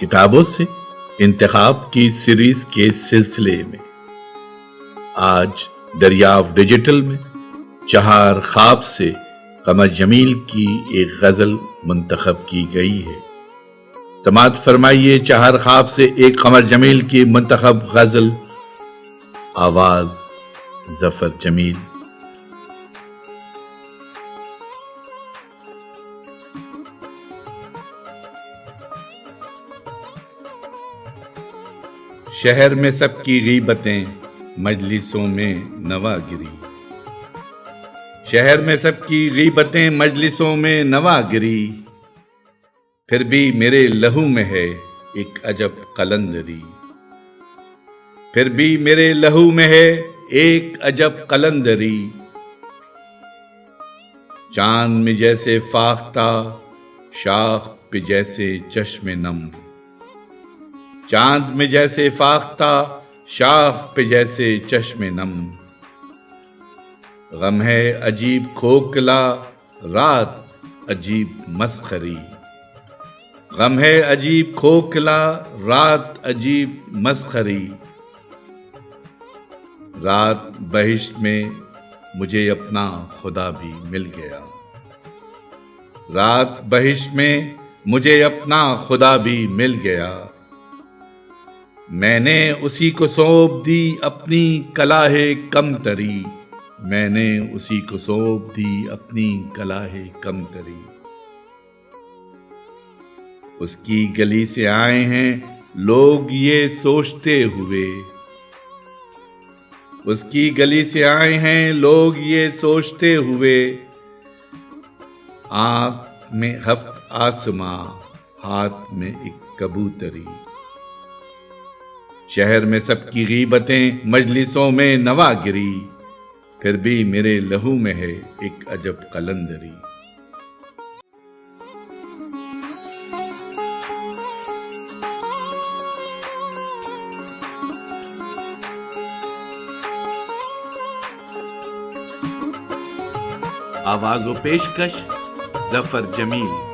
کتابوں سے انتخاب کی سیریز کے سلسلے میں آج دریافت ڈیجیٹل میں چہار خواب سے قمر جمیل کی ایک غزل منتخب کی گئی ہے۔ سماعت فرمائیے چہار خواب سے ایک قمر جمیل کی منتخب غزل، آواز ظفر جمیل۔ شہر میں سب کی غیبتیں مجلسوں میں نوا گری، شہر میں سب کی غیبتیں مجلسوں میں نوا گری، پھر بھی میرے لہو میں ہے ایک عجب قلندری، پھر بھی میرے لہو میں ہے ایک عجب قلندری، چاند میں جیسے فاختہ شاخ پہ جیسے چشم نم، چاند میں جیسے فاختہ شاخ پہ جیسے چشم نم، غم ہے عجیب کھوکھلا رات عجیب مسخری، غم ہے عجیب کھوکھلا رات عجیب مسخری، رات بہشت میں مجھے اپنا خدا بھی مل گیا، رات بہشت میں مجھے اپنا خدا بھی مل گیا، میں نے اسی کو سونپ دی اپنی کلاہ کمتری، میں نے اسی کو سونپ دی اپنی کلاہ کمتری، اس کی گلی سے آئے ہیں لوگ یہ سوچتے ہوئے، اس کی گلی سے آئے ہیں لوگ یہ سوچتے ہوئے، آنکھ میں ہفت آسماں ہاتھ میں ایک کبوتری، شہر میں سب کی غیبتیں مجلسوں میں نوا گری، پھر بھی میرے لہو میں ہے ایک عجب قلندری۔ آواز و پیشکش ظفر جمیل۔